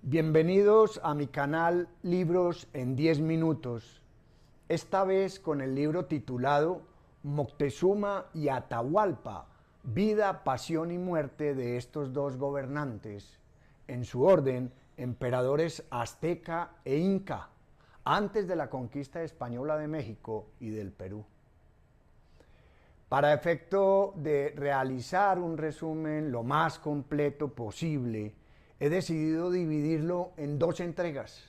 Bienvenidos a mi canal Libros en 10 minutos, esta vez con el libro titulado Moctezuma y Atahualpa, vida, pasión y muerte de estos dos gobernantes, en su orden, emperadores azteca e inca, antes de la conquista española de México y del Perú. Para efecto de realizar un resumen lo más completo posible, he decidido dividirlo en dos entregas.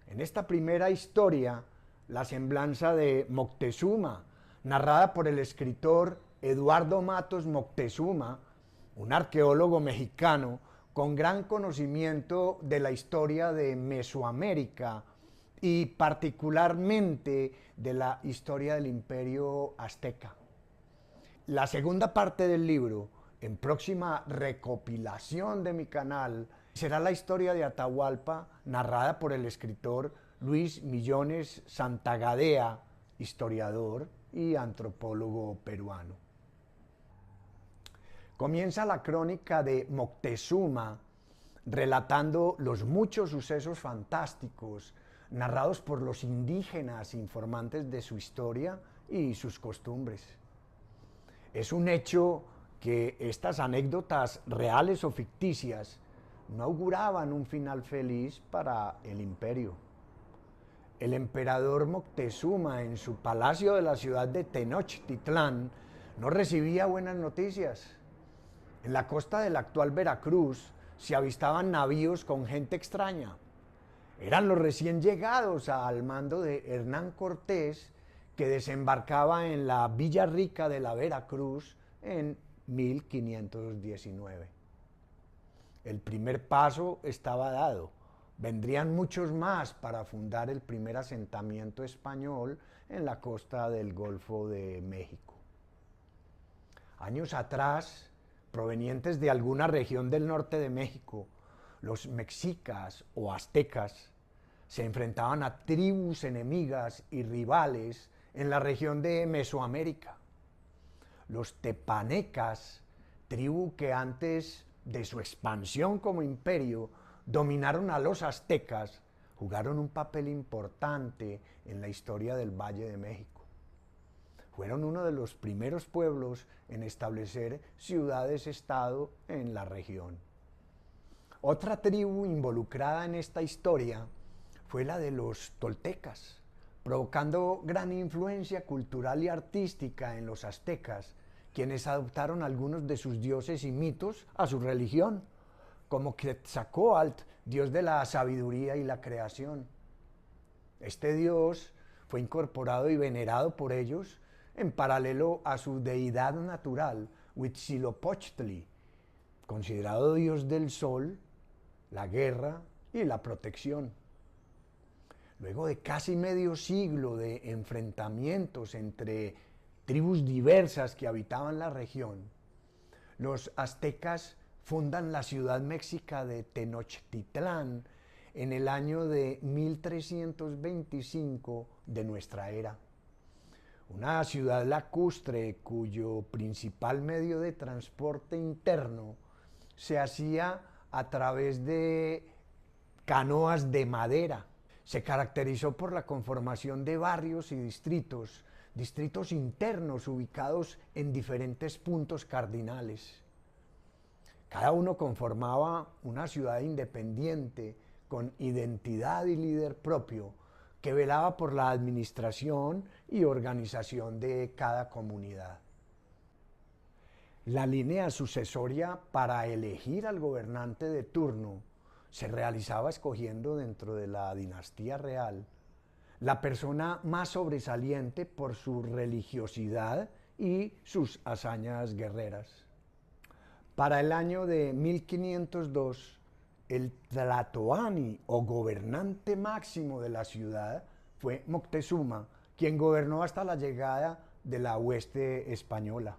En esta primera historia, la semblanza de Moctezuma, narrada por el escritor Eduardo Matos Moctezuma, un arqueólogo mexicano con gran conocimiento de la historia de Mesoamérica y particularmente de la historia del Imperio Azteca. La segunda parte del libro, en próxima recopilación de mi canal, será la historia de Atahualpa, narrada por el escritor Luis Millones Santagadea, historiador y antropólogo peruano. Comienza la crónica de Moctezuma, relatando los muchos sucesos fantásticos narrados por los indígenas informantes de su historia y sus costumbres. Es un hecho que estas anécdotas reales o ficticias no auguraban un final feliz para el imperio. El emperador Moctezuma, en su palacio de la ciudad de Tenochtitlán, no recibía buenas noticias. En la costa de la actual Veracruz se avistaban navíos con gente extraña. Eran los recién llegados al mando de Hernán Cortés, que desembarcaba en la Villa Rica de la Veracruz en 1519. El primer paso estaba dado. Vendrían muchos más para fundar el primer asentamiento español en la costa del Golfo de México. Años atrás, provenientes de alguna región del norte de México, los mexicas o aztecas se enfrentaban a tribus enemigas y rivales en la región de Mesoamérica. Los tepanecas, tribu que antes de su expansión como imperio dominaron a los aztecas, jugaron un papel importante en la historia del Valle de México. Fueron uno de los primeros pueblos en establecer ciudades-estado en la región. Otra tribu involucrada en esta historia fue la de los toltecas, provocando gran influencia cultural y artística en los aztecas, quienes adoptaron algunos de sus dioses y mitos a su religión, como Quetzalcóatl, dios de la sabiduría y la creación. Este dios fue incorporado y venerado por ellos en paralelo a su deidad natural, Huitzilopochtli, considerado dios del sol, la guerra y la protección. Luego de casi medio siglo de enfrentamientos entre tribus diversas que habitaban la región, los aztecas fundan la ciudad mexica de Tenochtitlán en el año de 1325 de nuestra era. Una ciudad lacustre cuyo principal medio de transporte interno se hacía a través de canoas de madera. Se caracterizó por la conformación de barrios y distritos internos ubicados en diferentes puntos cardinales. Cada uno conformaba una ciudad independiente con identidad y líder propio que velaba por la administración y organización de cada comunidad. La línea sucesoria para elegir al gobernante de turno se realizaba escogiendo dentro de la dinastía real la persona más sobresaliente por su religiosidad y sus hazañas guerreras. Para el año de 1502, el tlatoani o gobernante máximo de la ciudad fue Moctezuma, quien gobernó hasta la llegada de la hueste española.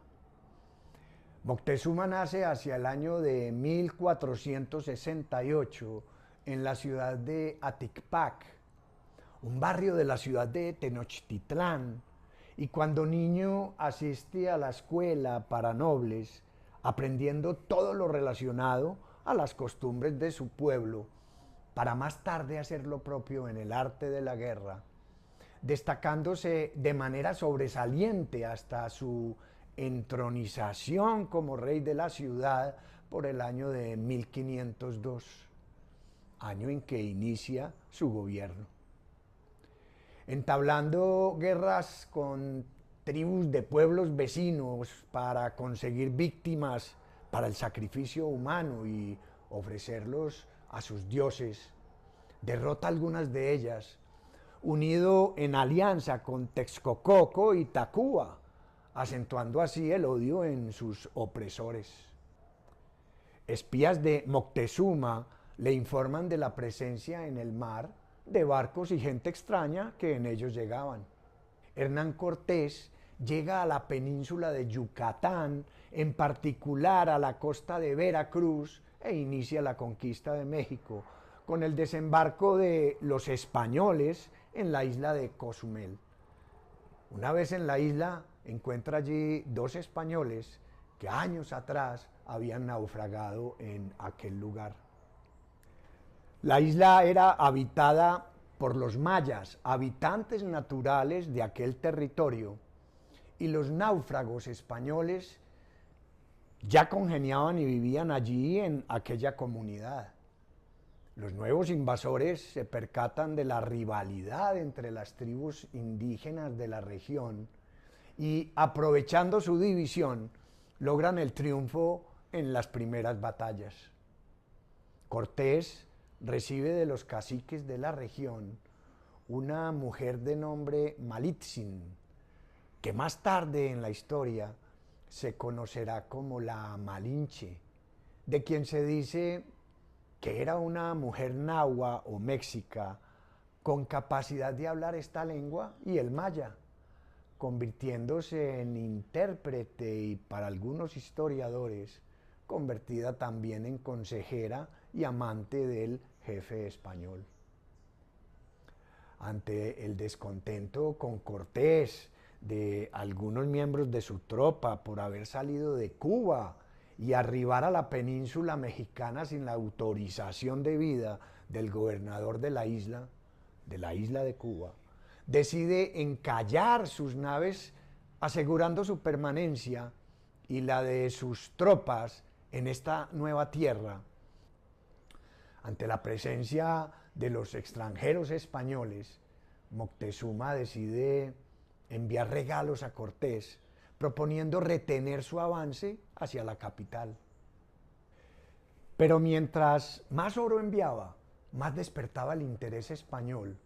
Moctezuma nace hacia el año de 1468 en la ciudad de Aticpac, un barrio de la ciudad de Tenochtitlán, y cuando niño asiste a la escuela para nobles, aprendiendo todo lo relacionado a las costumbres de su pueblo para más tarde hacer lo propio en el arte de la guerra, destacándose de manera sobresaliente hasta su entronización como rey de la ciudad por el año de 1502, año en que inicia su gobierno. Entablando guerras con tribus de pueblos vecinos para conseguir víctimas para el sacrificio humano y ofrecerlos a sus dioses, derrota algunas de ellas, unido en alianza con Texcoco y Tacuba, acentuando así el odio en sus opresores. Espías de Moctezuma le informan de la presencia en el mar de barcos y gente extraña que en ellos llegaban. Hernán Cortés llega a la península de Yucatán, en particular a la costa de Veracruz, e inicia la conquista de México, con el desembarco de los españoles en la isla de Cozumel. Una vez en la isla, encuentra allí dos españoles que años atrás habían naufragado en aquel lugar. La isla era habitada por los mayas, habitantes naturales de aquel territorio, y los náufragos españoles ya congeniaban y vivían allí en aquella comunidad. Los nuevos invasores se percatan de la rivalidad entre las tribus indígenas de la región y, aprovechando su división, logran el triunfo en las primeras batallas. Cortés recibe de los caciques de la región una mujer de nombre Malitzin, que más tarde en la historia se conocerá como la Malinche, de quien se dice que era una mujer nahua o méxica con capacidad de hablar esta lengua y el maya, convirtiéndose en intérprete y, para algunos historiadores, convertida también en consejera y amante del jefe español. Ante el descontento con Cortés de algunos miembros de su tropa por haber salido de Cuba y arribar a la península mexicana sin la autorización debida del gobernador de la isla de Cuba, decide encallar sus naves asegurando su permanencia y la de sus tropas en esta nueva tierra. Ante la presencia de los extranjeros españoles, Moctezuma decide enviar regalos a Cortés, proponiendo retener su avance hacia la capital. Pero mientras más oro enviaba, más despertaba el interés español,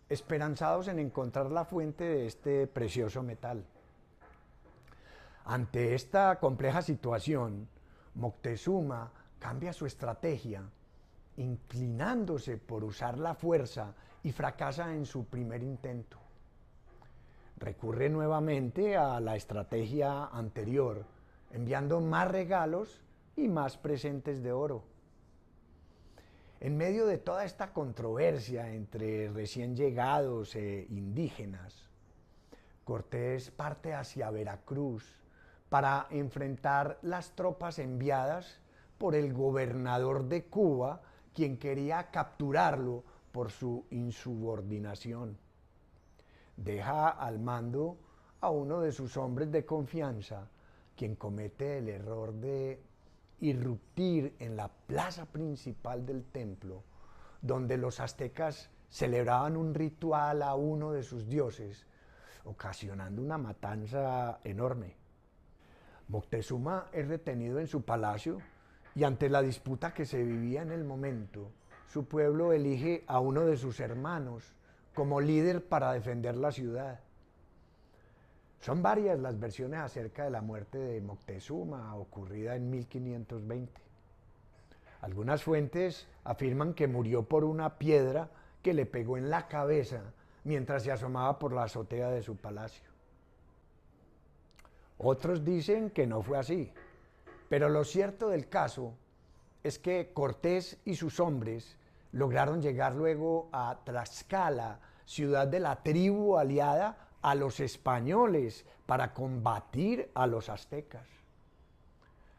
esperanzados en encontrar la fuente de este precioso metal. Ante esta compleja situación, Moctezuma cambia su estrategia, inclinándose por usar la fuerza, y fracasa en su primer intento. Recurre nuevamente a la estrategia anterior, enviando más regalos y más presentes de oro. En medio de toda esta controversia entre recién llegados e indígenas, Cortés parte hacia Veracruz para enfrentar las tropas enviadas por el gobernador de Cuba, quien quería capturarlo por su insubordinación. Deja al mando a uno de sus hombres de confianza, quien comete el error de irrumpir en la plaza principal del templo, donde los aztecas celebraban un ritual a uno de sus dioses, ocasionando una matanza enorme. Moctezuma es retenido en su palacio y, ante la disputa que se vivía en el momento, su pueblo elige a uno de sus hermanos como líder para defender la ciudad. Son varias las versiones acerca de la muerte de Moctezuma, ocurrida en 1520. Algunas fuentes afirman que murió por una piedra que le pegó en la cabeza mientras se asomaba por la azotea de su palacio. Otros dicen que no fue así, pero lo cierto del caso es que Cortés y sus hombres lograron llegar luego a Tlaxcala, ciudad de la tribu aliada a los españoles, para combatir a los aztecas.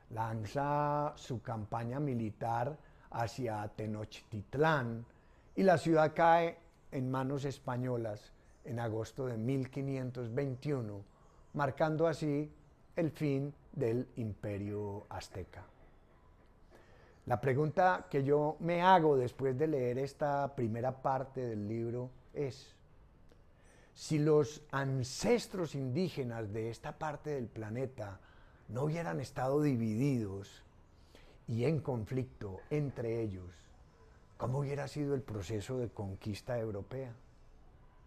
Lanza su campaña militar hacia Tenochtitlán y la ciudad cae en manos españolas en agosto de 1521, marcando así el fin del imperio azteca. La pregunta que yo me hago después de leer esta primera parte del libro es, si los ancestros indígenas de esta parte del planeta no hubieran estado divididos y en conflicto entre ellos, ¿cómo hubiera sido el proceso de conquista europea?